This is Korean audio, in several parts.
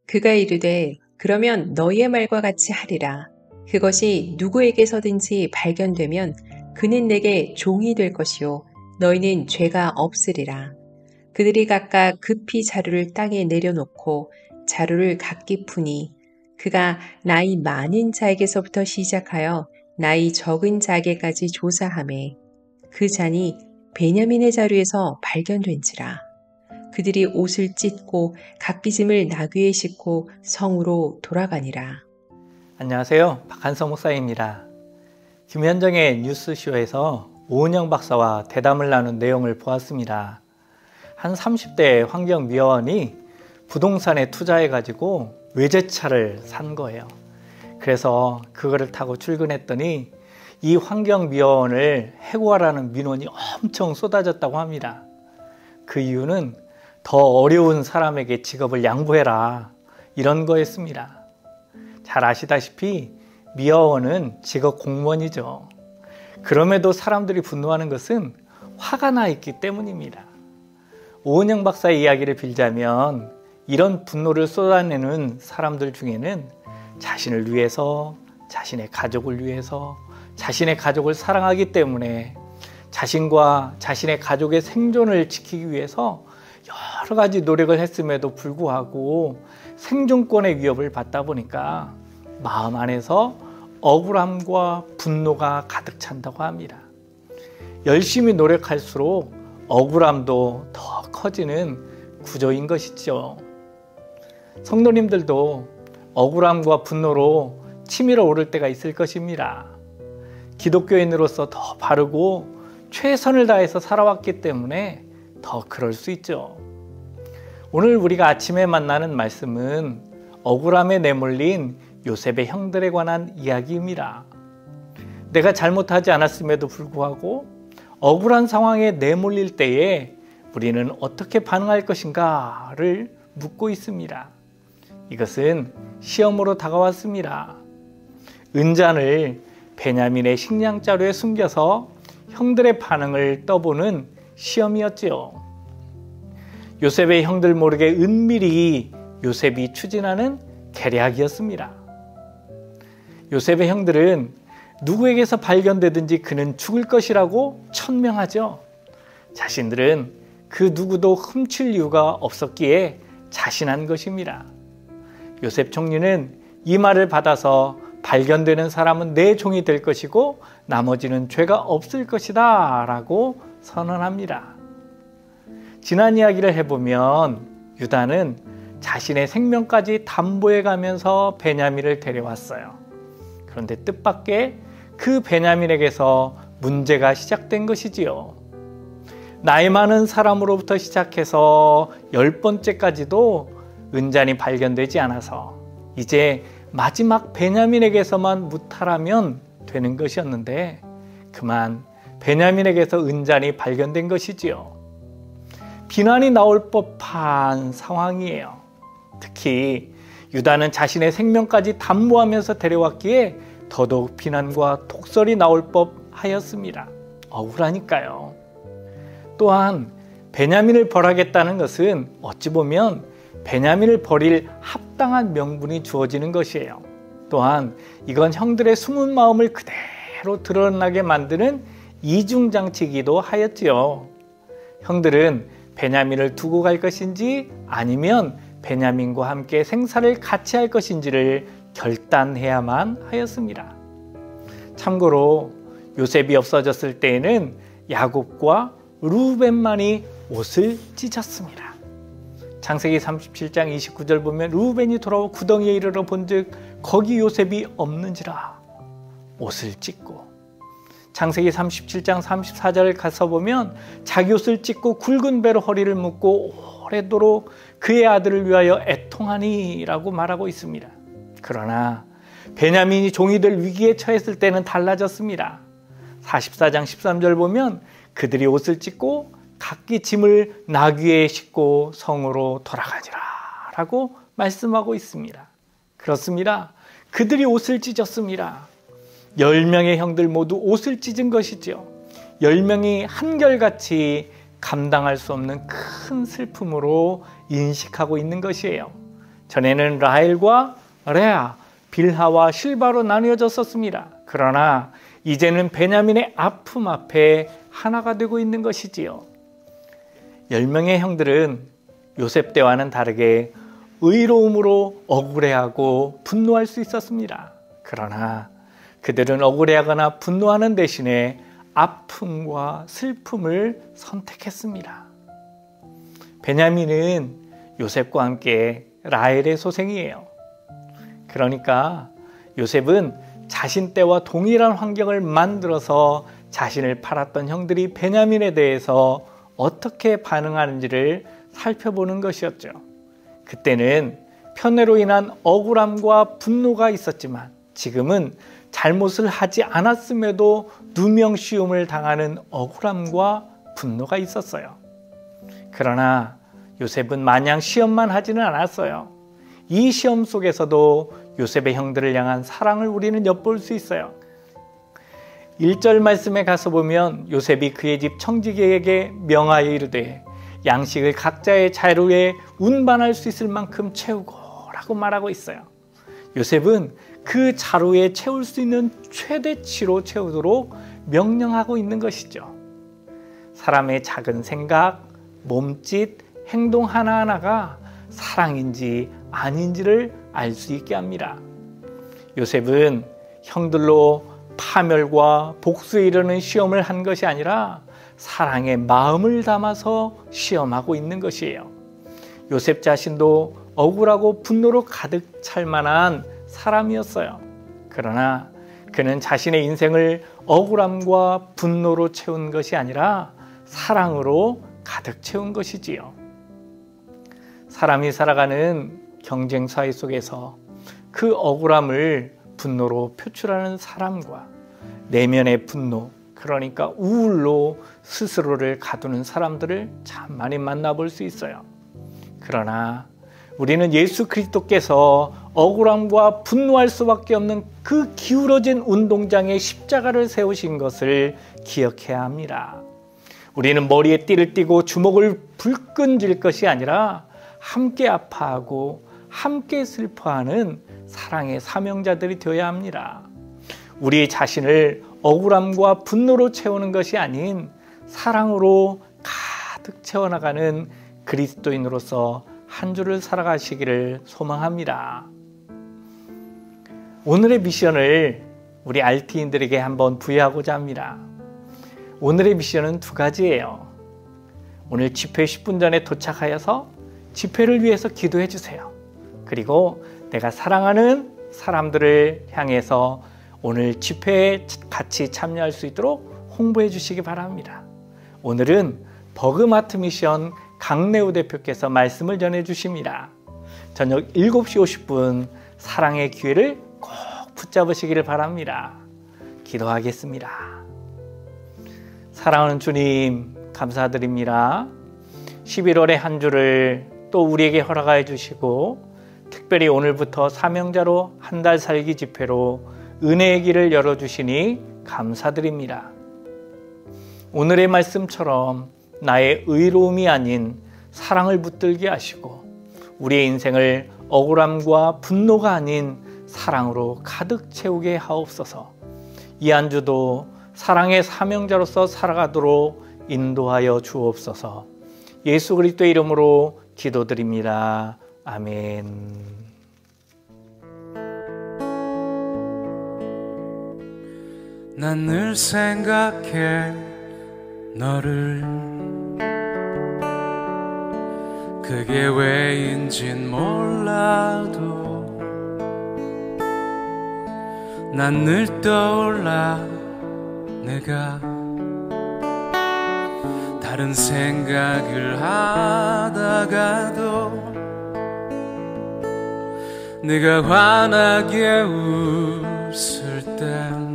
그가 이르되 그러면 너희의 말과 같이 하리라. 그것이 누구에게서든지 발견되면 그는 내게 종이 될 것이요 너희는 죄가 없으리라. 그들이 각각 급히 자루를 땅에 내려놓고 자루를 각기 푸니 그가 나이 많은 자에게서부터 시작하여 나이 적은 자에게까지 조사하매 그 잔이 베냐민의 자루에서 발견된지라. 그들이 옷을 찢고 각기짐을 나귀에 싣고 성으로 돌아가니라. 안녕하세요. 박한성 목사입니다. 김현정의 뉴스쇼에서 오은영 박사와 대담을 나눈 내용을 보았습니다. 한 30대 환경미화원이 부동산에 투자해가지고 외제차를 산 거예요. 그래서 그거를 타고 출근했더니 이 환경미화원을 해고하라는 민원이 엄청 쏟아졌다고 합니다. 그 이유는 더 어려운 사람에게 직업을 양보해라 이런 거였습니다. 잘 아시다시피 미화원은 직업 공무원이죠. 그럼에도 사람들이 분노하는 것은 화가 나 있기 때문입니다. 오은영 박사의 이야기를 빌자면 이런 분노를 쏟아내는 사람들 중에는 자신을 위해서, 자신의 가족을 위해서, 자신의 가족을 사랑하기 때문에 자신과 자신의 가족의 생존을 지키기 위해서 여러 가지 노력을 했음에도 불구하고 생존권의 위협을 받다 보니까 마음 안에서 억울함과 분노가 가득 찬다고 합니다. 열심히 노력할수록 억울함도 더 커지는 구조인 것이죠. 성도님들도 억울함과 분노로 치밀어 오를 때가 있을 것입니다. 기독교인으로서 더 바르고 최선을 다해서 살아왔기 때문에 더 그럴 수 있죠. 오늘 우리가 아침에 만나는 말씀은 억울함에 내몰린 요셉의 형들에 관한 이야기입니다. 내가 잘못하지 않았음에도 불구하고 억울한 상황에 내몰릴 때에 우리는 어떻게 반응할 것인가를 묻고 있습니다. 이것은 시험으로 다가왔습니다. 은잔을 베냐민의 식량자루에 숨겨서 형들의 반응을 떠보는 시험이었지요. 요셉의 형들 모르게 은밀히 요셉이 추진하는 계략이었습니다. 요셉의 형들은 누구에게서 발견되든지 그는 죽을 것이라고 천명하죠. 자신들은 그 누구도 훔칠 이유가 없었기에 자신한 것입니다. 요셉 총리는 이 말을 받아서 발견되는 사람은 내 종이 될 것이고 나머지는 죄가 없을 것이다 라고 선언합니다. 지난 이야기를 해보면 유다는 자신의 생명까지 담보해 가면서 베냐민을 데려왔어요. 그런데 뜻밖의 그 베냐민에게서 문제가 시작된 것이지요. 나이 많은 사람으로부터 시작해서 10번째까지도 은잔이 발견되지 않아서 이제 마지막 베냐민에게서만 무탈하면 되는 것이었는데 그만 베냐민에게서 은잔이 발견된 것이지요. 비난이 나올 법한 상황이에요. 특히 유다는 자신의 생명까지 담보하면서 데려왔기에 더더욱 비난과 독설이 나올 법하였습니다. 억울하니까요. 또한 베냐민을 벌하겠다는 것은 어찌 보면 베냐민을 버릴 합당한 명분이 주어지는 것이에요. 또한 이건 형들의 숨은 마음을 그대로 드러나게 만드는 이중장치이기도 하였지요. 형들은 베냐민을 두고 갈 것인지 아니면 베냐민과 함께 생사를 같이 할 것인지를 결단해야만 하였습니다. 참고로 요셉이 없어졌을 때에는 야곱과 르우벤만이 옷을 찢었습니다. 창세기 37장 29절 보면 르우벤이 돌아와 구덩이에 이르러 본즉 거기 요셉이 없는지라 옷을 찢고, 창세기 37장 34절을 가서 보면 자기 옷을 찢고 굵은 배로 허리를 묶고 오래도록 그의 아들을 위하여 애통하니 라고 말하고 있습니다. 그러나 베냐민이 종이 될 위기에 처했을 때는 달라졌습니다. 44장 13절 보면 그들이 옷을 찢고 각기 짐을 나귀에 싣고 성으로 돌아가니라 라고 말씀하고 있습니다. 그렇습니다. 그들이 옷을 찢었습니다. 10명의 형들 모두 옷을 찢은 것이죠. 10명이 한결같이 감당할 수 없는 큰 슬픔으로 인식하고 있는 것이에요. 전에는 라헬과 레아, 빌하와 실바로 나뉘어졌었습니다. 그러나 이제는 베냐민의 아픔 앞에 하나가 되고 있는 것이지요. 10명의 형들은 요셉 때와는 다르게 의로움으로 억울해하고 분노할 수 있었습니다. 그러나 그들은 억울해하거나 분노하는 대신에 아픔과 슬픔을 선택했습니다. 베냐민은 요셉과 함께 라헬의 소생이에요. 그러니까 요셉은 자신 때와 동일한 환경을 만들어서 자신을 팔았던 형들이 베냐민에 대해서 어떻게 반응하는지를 살펴보는 것이었죠. 그때는 편애로 인한 억울함과 분노가 있었지만 지금은 잘못을 하지 않았음에도 누명씌움을 당하는 억울함과 분노가 있었어요. 그러나 요셉은 마냥 시험만 하지는 않았어요. 이 시험 속에서도 요셉의 형들을 향한 사랑을 우리는 엿볼 수 있어요. 1절 말씀에 가서 보면 요셉이 그의 집 청지기에게 명하여 이르되 양식을 각자의 자루에 운반할 수 있을 만큼 채우고 라고 말하고 있어요. 요셉은 그 자루에 채울 수 있는 최대치로 채우도록 명령하고 있는 것이죠. 사람의 작은 생각, 몸짓, 행동 하나하나가 사랑인지 아닌지를 알 수 있게 합니다. 요셉은 형들로 파멸과 복수에 이르는 시험을 한 것이 아니라 사랑의 마음을 담아서 시험하고 있는 것이에요. 요셉 자신도 억울하고 분노로 가득 찰 만한 사람이었어요. 그러나 그는 자신의 인생을 억울함과 분노로 채운 것이 아니라 사랑으로 가득 채운 것이지요. 사람이 살아가는 경쟁 사회 속에서 그 억울함을 분노로 표출하는 사람과 내면의 분노, 그러니까 우울로 스스로를 가두는 사람들을 참 많이 만나볼 수 있어요. 그러나 우리는 예수 그리스도께서 억울함과 분노할 수밖에 없는 그 기울어진 운동장에 십자가를 세우신 것을 기억해야 합니다. 우리는 머리에 띠를 띠고 주먹을 불끈 쥘 것이 아니라 함께 아파하고 함께 슬퍼하는 사랑의 사명자들이 되어야 합니다. 우리 자신을 억울함과 분노로 채우는 것이 아닌 사랑으로 가득 채워나가는 그리스도인으로서 한 주를 살아가시기를 소망합니다. 오늘의 미션을 우리 RT인들에게 한번 부여하고자 합니다. 오늘의 미션은 2가지예요. 오늘 집회 10분 전에 도착하여서 집회를 위해서 기도해 주세요. 그리고 내가 사랑하는 사람들을 향해서 오늘 집회에 같이 참여할 수 있도록 홍보해 주시기 바랍니다. 오늘은 버그마트 미션 강래우 대표께서 말씀을 전해 주십니다. 저녁 7시 50분 사랑의 기회를 꼭 붙잡으시기를 바랍니다. 기도하겠습니다. 사랑하는 주님, 감사드립니다. 11월의 한 주를 또 우리에게 허락하여 주시고 특별히 오늘부터 사명자로 한 달 살기 집회로 은혜의 길을 열어주시니 감사드립니다. 오늘의 말씀처럼 나의 의로움이 아닌 사랑을 붙들게 하시고 우리의 인생을 억울함과 분노가 아닌 사랑으로 가득 채우게 하옵소서. 이 한 주도 사랑의 사명자로서 살아가도록 인도하여 주옵소서. 예수 그리스도의 이름으로 기도드립니다. 아멘. 난 늘 생각해 너를 그게 왜인진 몰라도 난 늘 떠올라 내가 다른 생각을 하다가도 네가 환하게 웃을 땐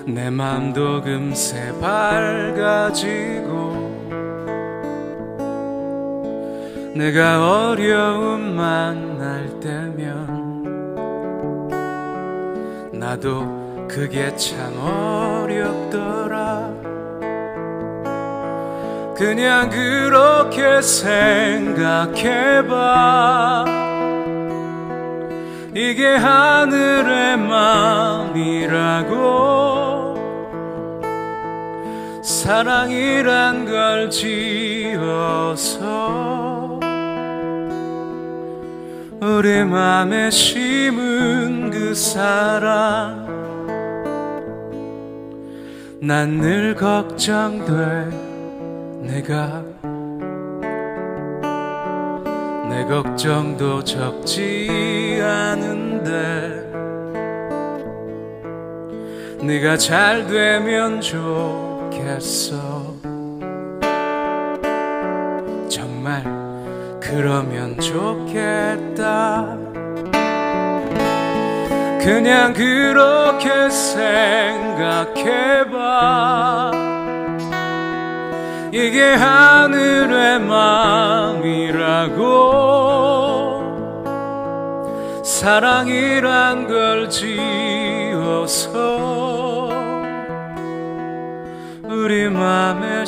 내 맘도 금세 밝아지고 내가 어려움 만날 때면 나도 그게 참 어렵더라. 그냥 그렇게 생각해봐. 이게 하늘의 맘이라고. 사랑이란 걸 지어서 우리 맘에 심은 그 사랑, 난 늘 걱정돼. 내 걱정도 적지 않은데 네가 잘 되면 좋겠어. 정말 그러면 좋겠다. 그냥 그렇게 생각해봐. 이게 하늘의 맘이라고. 사랑이란 걸 지어서 우리 맘에